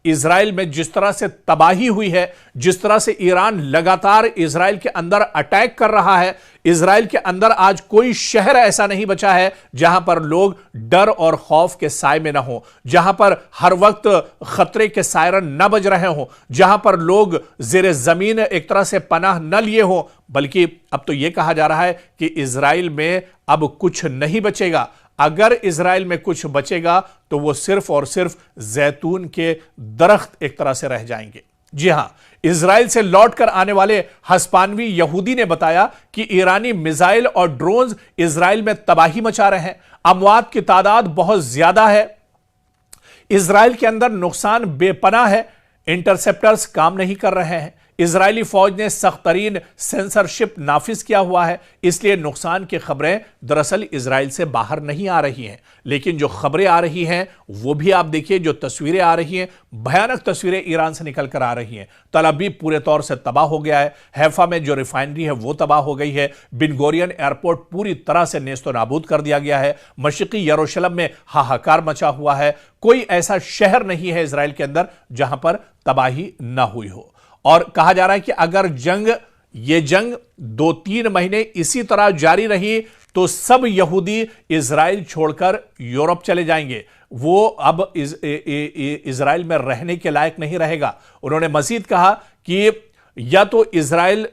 Israel में जिस तरह से तबाही हुई है, जिस तरह से ईरान लगातार इजराइल के अंदर अटैक कर रहा है, इजराइल के अंदर आज कोई शहर ऐसा नहीं बचा है जहां पर लोग डर और खौफ के साए में ना हो, जहां पर हर वक्त खतरे के सायरन न बज रहे हो, जहां पर लोग जेरे जमीन एक तरह से पनाह न लिए हो। बल्कि अब तो यह कहा जा रहा है कि इजराइल में अब कुछ नहीं बचेगा। अगर इजराइल में कुछ बचेगा तो वो सिर्फ और सिर्फ जैतून के दरख्त एक तरह से रह जाएंगे। जी हां, इजराइल से लौटकर आने वाले हस्पानवी यहूदी ने बताया कि ईरानी मिसाइल और ड्रोन्स इजराइल में तबाही मचा रहे हैं। अमवात की तादाद बहुत ज्यादा है। इजराइल के अंदर नुकसान बेपनाह है। इंटरसेप्टर्स काम नहीं कर रहे हैं। इजरायली फौज ने सख्त तरीन सेंसरशिप नाफिज किया हुआ है, इसलिए नुकसान की खबरें दरअसल इजराइल से बाहर नहीं आ रही हैं। लेकिन जो खबरें आ रही हैं वो भी आप देखिए, जो तस्वीरें आ रही हैं, भयानक तस्वीरें ईरान से निकल कर आ रही हैं। तल अवीव पूरे तौर से तबाह हो गया है। हैफा में जो रिफाइनरी है वो तबाह हो गई है। बिन गोरियन एयरपोर्ट पूरी तरह से नेस्तो नाबूद कर दिया गया है। मशरिकी यरूशलेम में हाहाकार मचा हुआ है। कोई ऐसा शहर नहीं है इजराइल के अंदर जहां पर तबाही ना हुई हो। और कहा जा रहा है कि अगर ये जंग 2-3 महीने इसी तरह जारी रही तो सब यहूदी इजराइल छोड़कर यूरोप चले जाएंगे। वो अब इजराइल में रहने के लायक नहीं रहेगा। उन्होंने मजीद कहा कि या तो इजराइल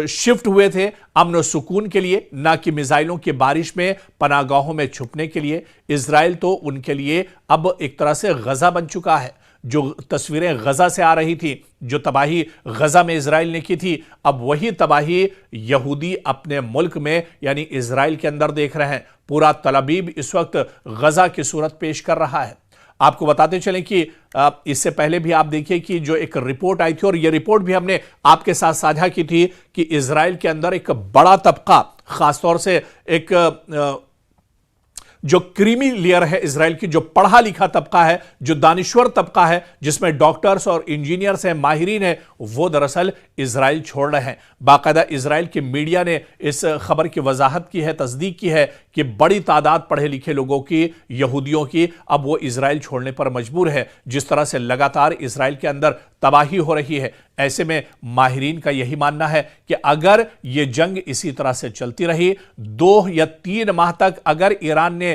शिफ्ट हुए थे अमन और सुकून के लिए, ना कि मिसाइलों की बारिश में पनागाहों में छुपने के लिए। इजराइल तो उनके लिए अब एक तरह से गजा बन चुका है। जो तस्वीरें गजा से आ रही थी, जो तबाही गजा में इजराइल ने की थी, अब वही तबाही यहूदी अपने मुल्क में यानी इजराइल के अंदर देख रहे हैं। पूरा तल अवीव इस वक्त गजा की सूरत पेश कर रहा है। आपको बताते चलें कि इससे पहले भी आप देखिए कि जो एक रिपोर्ट आई थी, और यह रिपोर्ट भी हमने आपके साथ साझा की थी, कि इजराइल के अंदर एक बड़ा तबका, खासतौर से एक जो क्रीमी लेयर है इजराइल की, जो पढ़ा लिखा तबका है, जो दानिश्वर तबका है, जिसमें डॉक्टर्स और इंजीनियर्स हैं, माहिरीन हैं, वो दरअसल इजराइल छोड़ रहे हैं। बाकायदा इजराइल की मीडिया ने इस खबर की वजाहत की है, तस्दीक की है कि बड़ी तादाद पढ़े लिखे लोगों की, यहूदियों की, अब वो इजराइल छोड़ने पर मजबूर है। जिस तरह से लगातार इजराइल के अंदर तबाही हो रही है, ऐसे में माहिरीन का यही मानना है कि अगर ये जंग इसी तरह से चलती रही, 2 या 3 माह तक अगर ईरान ने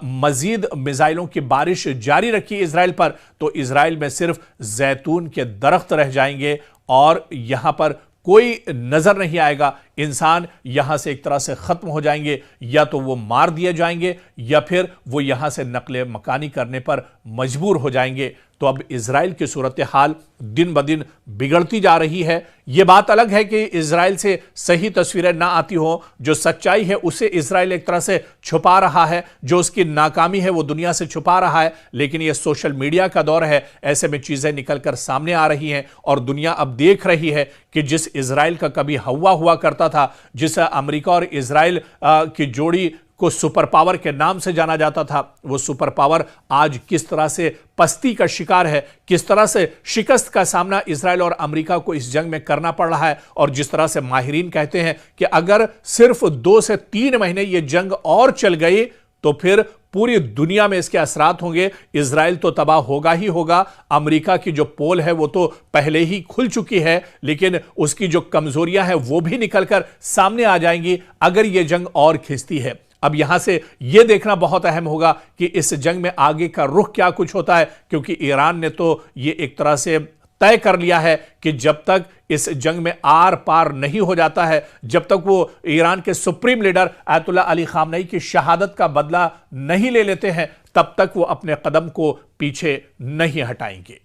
मजीद मिसाइलों की बारिश जारी रखी इजराइल पर, तो इजराइल में सिर्फ जैतून के दरख्त रह जाएंगे और यहां पर कोई नजर नहीं आएगा। इंसान यहां से एक तरह से खत्म हो जाएंगे, या तो वो मार दिए जाएंगे या फिर वो यहां से नकले मकानी करने पर मजबूर हो जाएंगे। तो अब इजराइल की सूरत हाल दिन ब दिन बिगड़ती जा रही है। यह बात अलग है कि इजराइल से सही तस्वीरें ना आती हो, जो सच्चाई है उसे इजराइल एक तरह से छुपा रहा है, जो उसकी नाकामी है वो दुनिया से छुपा रहा है। लेकिन यह सोशल मीडिया का दौर है, ऐसे में चीजें निकलकर सामने आ रही हैं और दुनिया अब देख रही है कि जिस इजराइल का कभी हवा हुआ करता था, जिस अमेरिका और इजराइल की जोड़ी को सुपर पावर के नाम से जाना जाता था, वो सुपर पावर आज किस तरह से पस्ती का शिकार है, किस तरह से शिकस्त का सामना इजराइल और अमेरिका को इस जंग में करना पड़ रहा है। और जिस तरह से माहिरीन कहते हैं कि अगर सिर्फ 2 से 3 महीने ये जंग और चल गई तो फिर पूरी दुनिया में इसके असरात होंगे। इजराइल तो तबाह होगा ही होगा। अमेरिका की जो पोल है वो तो पहले ही खुल चुकी है, लेकिन उसकी जो कमजोरियां हैं वो भी निकलकर सामने आ जाएंगी अगर यह जंग और खिंचती है। अब यहां से यह देखना बहुत अहम होगा कि इस जंग में आगे का रुख क्या कुछ होता है, क्योंकि ईरान ने तो यह एक तरह से तय कर लिया है कि जब तक इस जंग में आर पार नहीं हो जाता है, जब तक वो ईरान के सुप्रीम लीडर आयतुल्लाह अली खामनई की शहादत का बदला नहीं ले लेते हैं, तब तक वो अपने कदम को पीछे नहीं हटाएंगे।